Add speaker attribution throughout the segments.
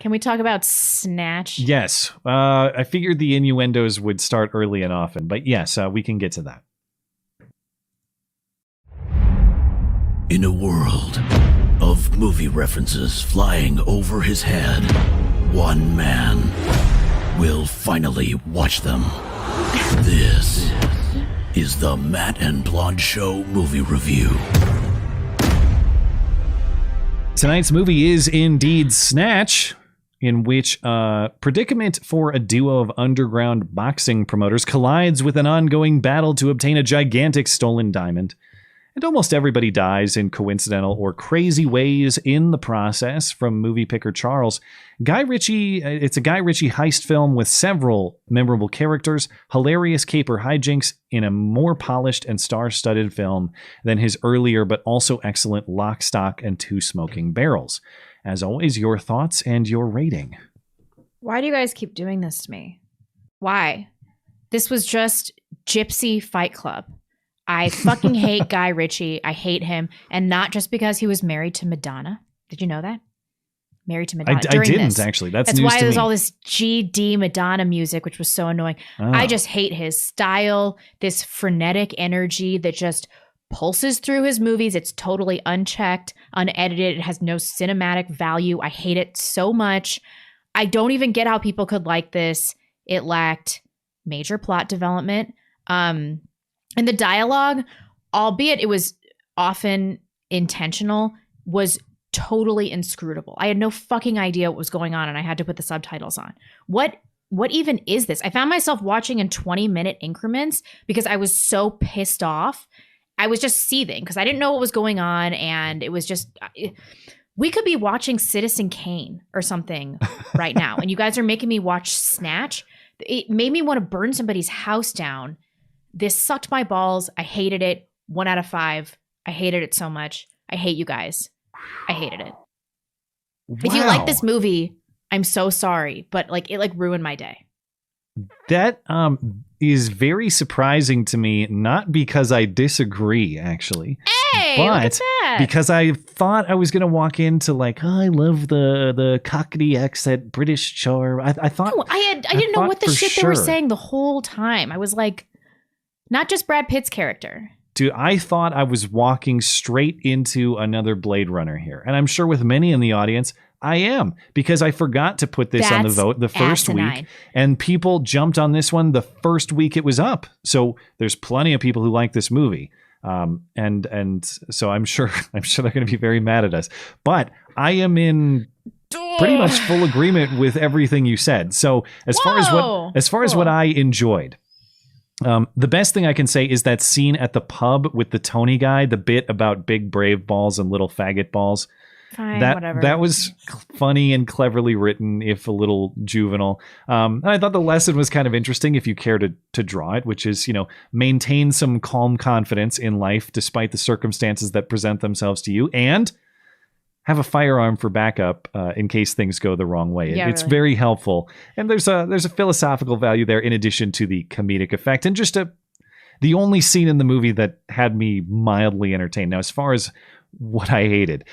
Speaker 1: Can we talk about Snatch?
Speaker 2: Yes. I figured the innuendos would start early and often, but yes, we can get to that.
Speaker 3: In a world of movie references flying over his head, one man will finally watch them. This is the Matt and Blonde Show movie review.
Speaker 2: Tonight's movie is indeed Snatch, in which a predicament for a duo of underground boxing promoters collides with an ongoing battle to obtain a gigantic stolen diamond. And almost everybody dies in coincidental or crazy ways in the process. From movie picker Charles, it's a Guy Ritchie heist film with several memorable characters, hilarious caper hijinks in a more polished and star-studded film than his earlier but also excellent Lock, Stock, and Two Smoking Barrels. As always, your thoughts and your rating.
Speaker 1: Why do you guys keep doing this to me? Why? This was just Gypsy Fight Club. I fucking hate Guy Ritchie. I hate him. And not just because he was married to Madonna. Did you know that? Married to Madonna.
Speaker 2: I didn't, actually. That's news
Speaker 1: why
Speaker 2: to
Speaker 1: there's
Speaker 2: me.
Speaker 1: all this GD Madonna music, which was so annoying.
Speaker 2: Oh.
Speaker 1: I just hate his style, this frenetic energy that just pulses through his movies. It's totally unchecked, unedited. It has no cinematic value. I hate it so much. I don't even get how people could like this. It lacked major plot development. And the dialogue, albeit it was often intentional, was totally inscrutable. I had no fucking idea what was going on, and I had to put the subtitles on. What even is this? I found myself watching in 20-minute increments because I was so pissed off. I was just seething because I didn't know what was going on, and it was just... we could be watching Citizen Kane or something right now, and you guys are making me watch Snatch. It made me want to burn somebody's house down. This sucked my balls. I hated it. 1 out of 5. I hated it so much. I hate you guys. I hated it. Wow. If you like this movie, I'm so sorry, but it ruined my day.
Speaker 2: That is very surprising to me, not because I disagree, actually.
Speaker 1: Hey,
Speaker 2: but
Speaker 1: look at that.
Speaker 2: Because I thought I was going to walk into I love the Cockney accent, British charm. I thought...
Speaker 1: No, I didn't know what the shit they were saying the whole time. I was like... Not just Brad Pitt's character.
Speaker 2: Dude, I thought I was walking straight into another Blade Runner here. And I'm sure with many in the audience, I am. Because I forgot to put this on the vote the first week. And people jumped on this one the first week it was up. So there's plenty of people who like this movie. And so I'm sure they're going to be very mad at us. But I am in pretty much full agreement with everything you said. So as far as what I enjoyed. The best thing I can say is that scene at the pub with the Tony guy, the bit about big brave balls and little faggot balls.
Speaker 1: Fine, whatever.
Speaker 2: That was funny and cleverly written, if a little juvenile. And I thought the lesson was kind of interesting if you care to draw it, which is, maintain some calm confidence in life despite the circumstances that present themselves to you, and have a firearm for backup in case things go the wrong way.
Speaker 1: Yeah,
Speaker 2: it's
Speaker 1: really.
Speaker 2: very helpful. And there's a philosophical value there in addition to the comedic effect. And just the only scene in the movie that had me mildly entertained. Now, as far as what I hated,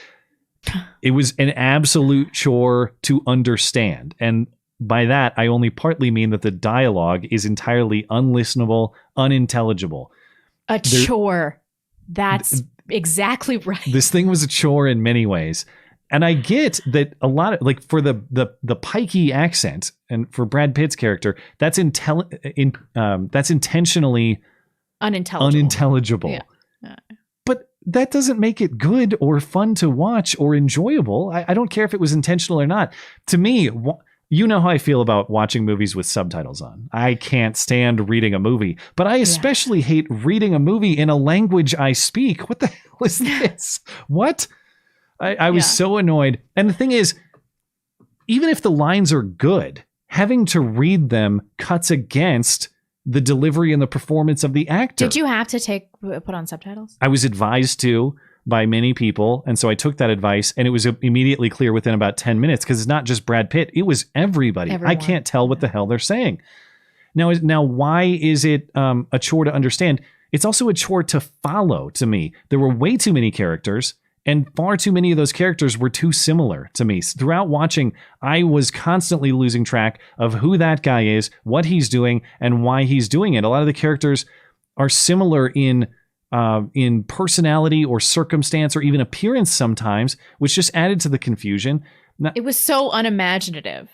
Speaker 2: it was an absolute chore to understand. And by that, I only partly mean that the dialogue is entirely unlistenable, unintelligible.
Speaker 1: Chore. That's... exactly right.
Speaker 2: This thing was a chore in many ways. And I get that a lot of for the pikey accent and for Brad Pitt's character, that's intentionally unintelligible. Yeah. But that doesn't make it good or fun to watch or enjoyable. I don't care if it was intentional or not. To me, you know how I feel about watching movies with subtitles on. I can't stand reading a movie, but I especially hate reading a movie in a language I speak. What the hell is this? What? I was so annoyed. And the thing is, even if the lines are good, having to read them cuts against the delivery and the performance of the actor.
Speaker 1: Did you have to put on subtitles?
Speaker 2: I was advised to by many people, and so I took that advice, and it was immediately clear within about 10 minutes, because it's not just Brad Pitt, it was everybody.
Speaker 1: Everyone.
Speaker 2: I can't tell what the hell they're saying. Now, why is it a chore to understand? It's also a chore to follow, to me. There were way too many characters, And far too many of those characters were too similar to me. Throughout watching, I was constantly losing track of who that guy is, what he's doing, and why he's doing it. A lot of the characters are similar in personality or circumstance or even appearance sometimes, which just added to the confusion. Now,
Speaker 1: it was so unimaginative.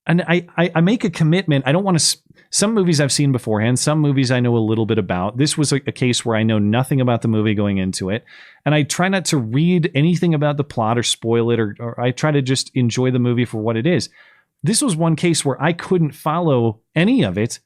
Speaker 2: And I make a commitment. I don't want to. Some movies I've seen beforehand. Some movies I know a little bit about. This was a case where I know nothing about the movie going into it. And I try not to read anything about the plot or spoil it, or I try to just enjoy the movie for what it is. This was one case where I couldn't follow any of it.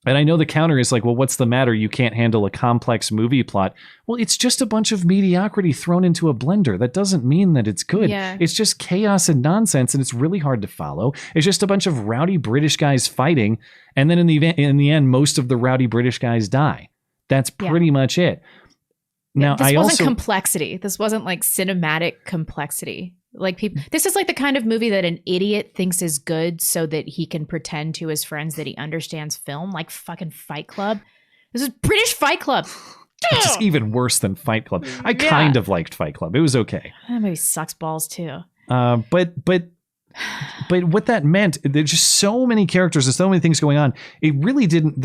Speaker 2: And I know the counter is like, well, what's the matter? You can't handle a complex movie plot. Well, it's just a bunch of mediocrity thrown into a blender. That doesn't mean that it's good.
Speaker 1: Yeah.
Speaker 2: It's just chaos and nonsense, and it's really hard to follow. It's just a bunch of rowdy British guys fighting, and then in the end, most of the rowdy British guys die. That's pretty much it. Now,
Speaker 1: this wasn't complexity. This wasn't like cinematic complexity. Like people, this is like the kind of movie that an idiot thinks is good so that he can pretend to his friends that he understands film, like fucking Fight Club. This is British Fight Club.
Speaker 2: Which is even worse than Fight Club. I kind of liked Fight Club. It was okay.
Speaker 1: That movie sucks balls too.
Speaker 2: But what that meant, there's just so many characters and so many things going on. It really didn't.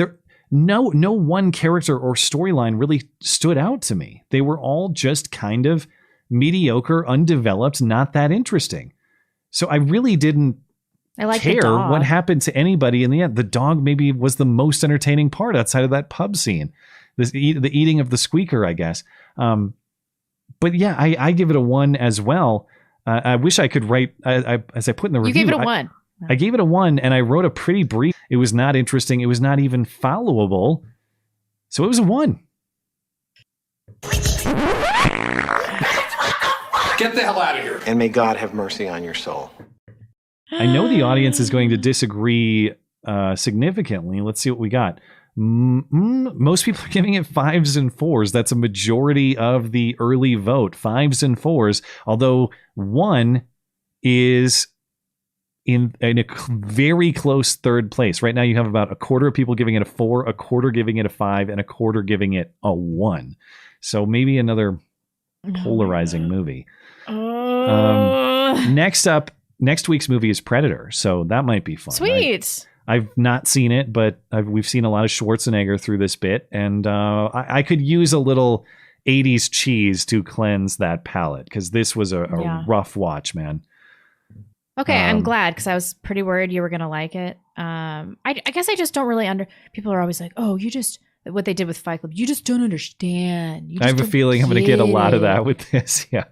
Speaker 2: No one character or storyline really stood out to me. They were all just kind of mediocre, undeveloped, not that interesting. So I really didn't care what happened to anybody in the end. The dog maybe was the most entertaining part outside of that pub scene. The eating of the squeaker, I guess. But yeah, I give it a 1 as well. I wish I could write, as I put in the review.
Speaker 1: You gave it a 1.
Speaker 2: I gave it a 1, and I wrote a pretty brief. It was not interesting. It was not even followable. So it was a 1.
Speaker 4: Get the hell out of here. And may God have mercy on your soul.
Speaker 2: I know the audience is going to disagree significantly. Let's see what we got. Most people are giving it 5s and 4s. That's a majority of the early vote. 5s and 4s. Although 1 is in a very close third place. Right now you have about a quarter of people giving it a 4, a quarter giving it a 5, and a quarter giving it a 1. So maybe another polarizing movie. Next week's movie is Predator, so that might be fun.
Speaker 1: Sweet.
Speaker 2: I've not seen it, but we've seen a lot of Schwarzenegger through this bit, and I could use a little 80s cheese to cleanse that palate, because this was a rough watch, man.
Speaker 1: Okay, I'm glad, because I was pretty worried you were going to like it. I guess I just don't really people are always like, oh, you just, what they did with Fight Club, you just don't understand.
Speaker 2: I have a feeling I'm going to get a lot of that with this, yeah.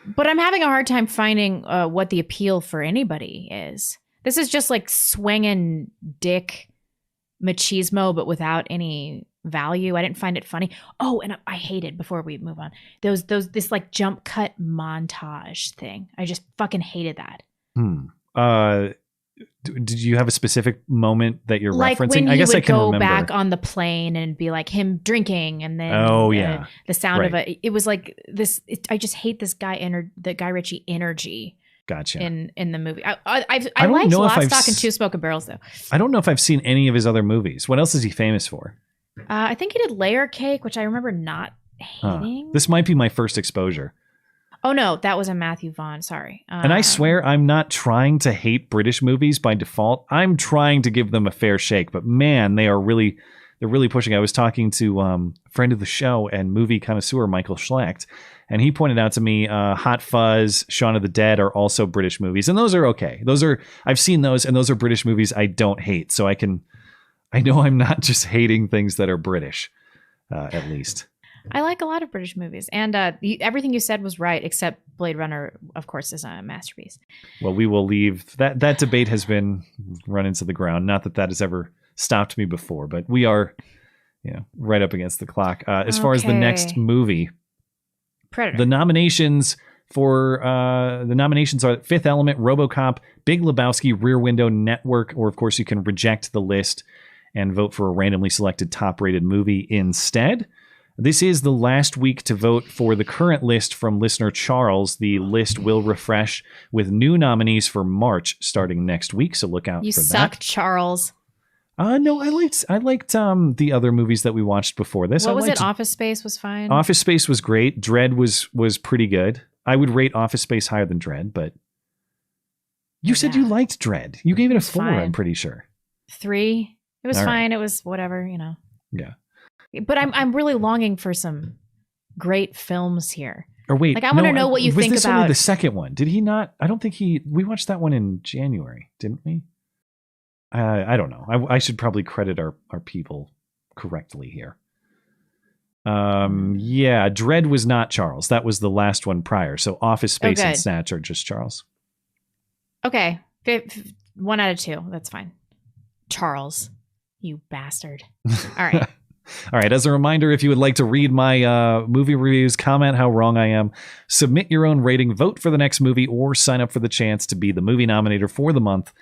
Speaker 1: But I'm having a hard time finding what the appeal for anybody is. This is just like swinging dick machismo, but without any value. I didn't find it funny. Oh, and I hated, before we move on, this like jump cut montage thing. I just fucking hated that.
Speaker 2: Did you have a specific moment that you're
Speaker 1: like
Speaker 2: referencing?
Speaker 1: When
Speaker 2: I guess
Speaker 1: would
Speaker 2: I can
Speaker 1: go
Speaker 2: remember.
Speaker 1: Back on the plane and be like him drinking, and then the sound of it. It was like this. I just hate this guy the Guy Ritchie energy.
Speaker 2: Gotcha.
Speaker 1: In the movie, I liked Lost Stock and Two Smoking Barrels though.
Speaker 2: I don't know if I've seen any of his other movies. What else is he famous for?
Speaker 1: I think he did Layer Cake, which I remember not hating.
Speaker 2: This might be my first exposure.
Speaker 1: Oh no, that was a Matthew Vaughn. Sorry.
Speaker 2: And I swear I'm not trying to hate British movies by default. I'm trying to give them a fair shake. But man, they're really pushing. I was talking to a friend of the show and movie connoisseur Michael Schlecht, and he pointed out to me Hot Fuzz, Shaun of the Dead are also British movies, and those are okay. I've seen those, and those are British movies I don't hate. So I know I'm not just hating things that are British, at least.
Speaker 1: I like a lot of British movies, and everything you said was right, except Blade Runner, of course, is a masterpiece.
Speaker 2: Well, we will leave that debate has been run into the ground. Not that has ever stopped me before, but we are, right up against the clock. As far as the next movie,
Speaker 1: Predator.
Speaker 2: The nominations are Fifth Element, RoboCop, Big Lebowski, Rear Window, Network, or of course you can reject the list and vote for a randomly selected top-rated movie instead. This is the last week to vote for the current list from listener Charles. The list will refresh with new nominees for March starting next week, so look out for that.
Speaker 1: You suck, Charles.
Speaker 2: No, I liked the other movies that we watched before this.
Speaker 1: What was it? Office Space was fine.
Speaker 2: Office Space was great. Dread was pretty good. I would rate Office Space higher than Dread, but you said you liked Dread. You gave it a 4, fine. I'm pretty sure.
Speaker 1: 3. It was fine. Right. It was whatever, you know.
Speaker 2: Yeah.
Speaker 1: But I'm really longing for some great films here.
Speaker 2: Or wait,
Speaker 1: like I want to know what you think about. Was this
Speaker 2: only the second one? Did he not? I don't think we watched that one in January, didn't we? I don't know. I should probably credit our people correctly here. Yeah, Dread was not Charles. That was the last one prior. So Office Space and Snatch are just Charles.
Speaker 1: Okay. 1 out of 2. That's fine. Charles, you bastard. All right.
Speaker 2: All right. As a reminder, if you would like to read my movie reviews, comment how wrong I am, submit your own rating, vote for the next movie, or sign up for the chance to be the movie nominator for the month,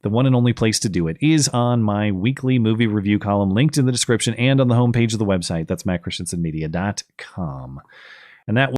Speaker 2: the one and only place to do it is on my weekly movie review column, linked in the description and on the homepage of the website. That's mattchristiansenmedia.com. And that